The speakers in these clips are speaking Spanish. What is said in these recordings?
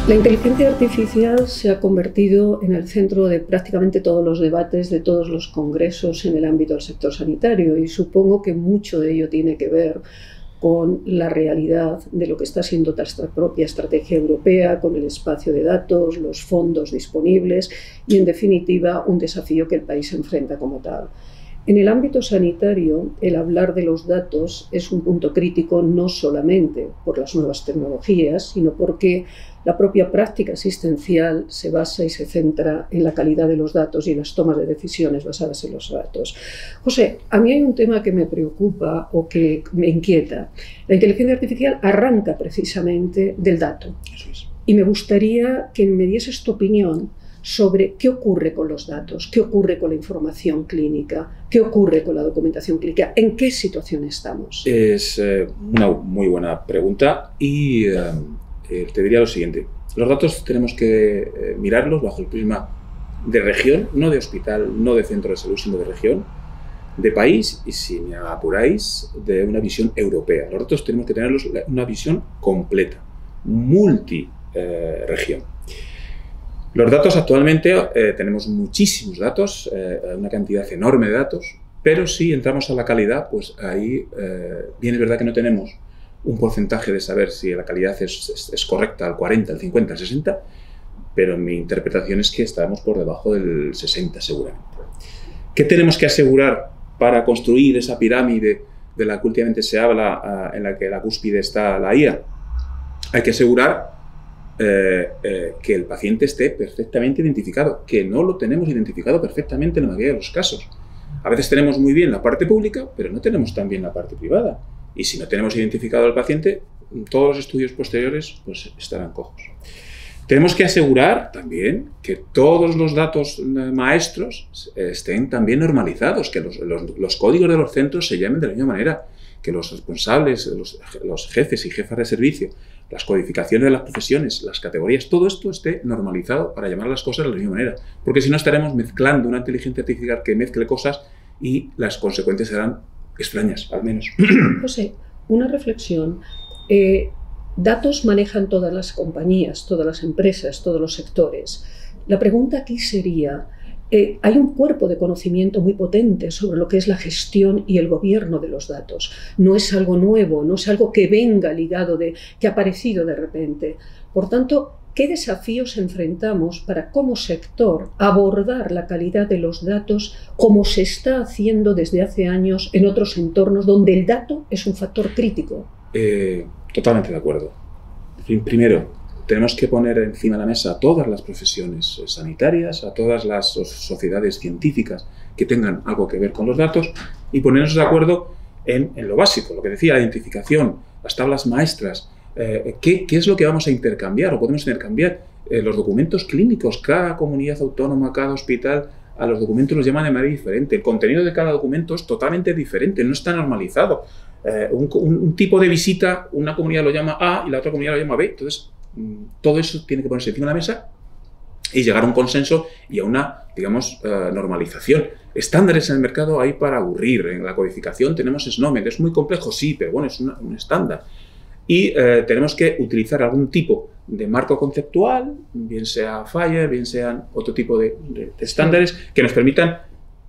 La inteligencia artificial se ha convertido en el centro de prácticamente todos los debates, de todos los congresos en el ámbito del sector sanitario, y supongo que mucho de ello tiene que ver con la realidad de lo que está siendo nuestra propia estrategia europea, con el espacio de datos, los fondos disponibles y, en definitiva, un desafío que el país enfrenta como tal. En el ámbito sanitario, el hablar de los datos es un punto crítico no solamente por las nuevas tecnologías, sino porque la propia práctica asistencial se basa y se centra en la calidad de los datos y en las tomas de decisiones basadas en los datos. José, a mí hay un tema que me preocupa o que me inquieta. La inteligencia artificial arranca precisamente del dato. Eso es. Y me gustaría que me dieses tu opinión sobre qué ocurre con los datos, qué ocurre con la información clínica, qué ocurre con la documentación clínica, en qué situación estamos. Es una muy buena pregunta y te diría lo siguiente. Los datos tenemos que mirarlos bajo el prisma de región, no de hospital, no de centro de salud, sino de región, de país y, si me apuráis, de una visión europea. Los datos tenemos que tenerlos una visión completa, multi-región. Los datos actualmente, tenemos muchísimos datos, una cantidad enorme de datos, pero si entramos a la calidad, pues ahí bien es verdad que no tenemos un porcentaje de saber si la calidad es correcta al 40, al 50, al 60, pero mi interpretación es que estamos por debajo del 60 seguramente. ¿Qué tenemos que asegurar para construir esa pirámide de la que últimamente se habla, en la que la cúspide está la IA? Hay que asegurar que el paciente esté perfectamente identificado, que no lo tenemos identificado perfectamente en la mayoría de los casos. A veces tenemos muy bien la parte pública, pero no tenemos tan bien la parte privada. Y si no tenemos identificado al paciente, todos los estudios posteriores pues, estarán cojos. Tenemos que asegurar también que todos los datos maestros estén también normalizados, que los códigos de los centros se llamen de la misma manera, que los responsables, los jefes y jefas de servicio, las codificaciones de las profesiones, las categorías, todo esto esté normalizado para llamar las cosas de la misma manera. Porque si no estaremos mezclando una inteligencia artificial que mezcle cosas y las consecuencias serán extrañas, al menos. José, una reflexión. Datos manejan todas las compañías, todas las empresas, todos los sectores. La pregunta aquí sería, hay un cuerpo de conocimiento muy potente sobre lo que es la gestión y el gobierno de los datos. No es algo nuevo, no es algo que venga ligado, que ha aparecido de repente. Por tanto, ¿qué desafíos enfrentamos para, como sector, abordar la calidad de los datos como se está haciendo desde hace años en otros entornos donde el dato es un factor crítico? Totalmente de acuerdo. Primero, tenemos que poner encima de la mesa a todas las profesiones sanitarias, a todas las sociedades científicas que tengan algo que ver con los datos y ponernos de acuerdo en lo básico, lo que decía, la identificación, las tablas maestras. ¿Qué es lo que vamos a intercambiar o podemos intercambiar? Los documentos clínicos, cada comunidad autónoma, cada hospital, a los documentos los llaman de manera diferente. El contenido de cada documento es totalmente diferente, no está normalizado. Un tipo de visita, una comunidad lo llama A y la otra comunidad lo llama B. Entonces, todo eso tiene que ponerse encima de la mesa y llegar a un consenso y a una, digamos, normalización. Estándares en el mercado hay para aburrir. En la codificación tenemos SNOMED, es muy complejo, sí, pero bueno, es un estándar. Y tenemos que utilizar algún tipo de marco conceptual, bien sea FHIR, bien sean otro tipo de estándares que nos permitan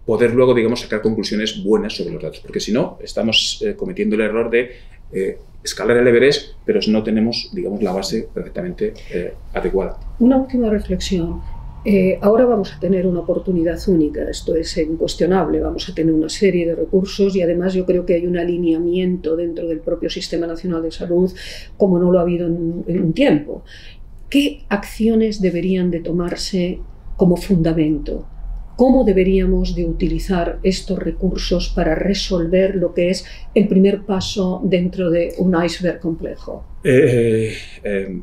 poder luego, digamos, sacar conclusiones buenas sobre los datos. Porque si no, estamos cometiendo el error de escalar el Everest, pero no tenemos, digamos, la base perfectamente adecuada. Una última reflexión. Ahora vamos a tener una oportunidad única, esto es incuestionable, vamos a tener una serie de recursos y además yo creo que hay un alineamiento dentro del propio Sistema Nacional de Salud como no lo ha habido en un tiempo. ¿Qué acciones deberían de tomarse como fundamento? ¿Cómo deberíamos de utilizar estos recursos para resolver lo que es el primer paso dentro de un iceberg complejo?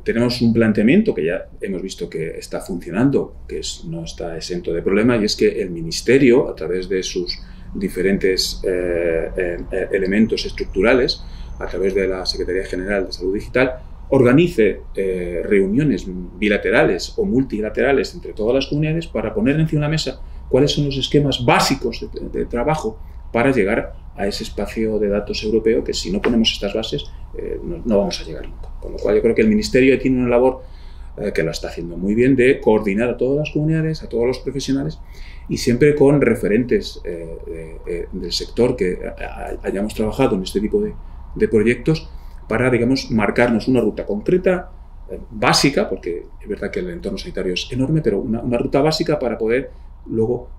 Tenemos un planteamiento que ya hemos visto que está funcionando, que no está exento de problema, y es que el Ministerio, a través de sus diferentes elementos estructurales, a través de la Secretaría General de Salud Digital, organice reuniones bilaterales o multilaterales entre todas las comunidades para poner encima de la mesa cuáles son los esquemas básicos de trabajo para llegar a ese espacio de datos europeo que si no ponemos estas bases no vamos a llegar nunca. Con lo cual yo creo que el Ministerio tiene una labor que lo está haciendo muy bien, de coordinar a todas las comunidades, a todos los profesionales, y siempre con referentes del sector que hayamos trabajado en este tipo de proyectos para, digamos, marcarnos una ruta concreta, básica, porque es verdad que el entorno sanitario es enorme, pero una ruta básica para poder luego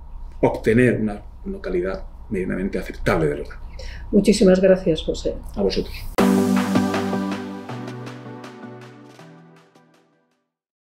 obtener una calidad medianamente aceptable de los datos. Muchísimas gracias, José. A vosotros.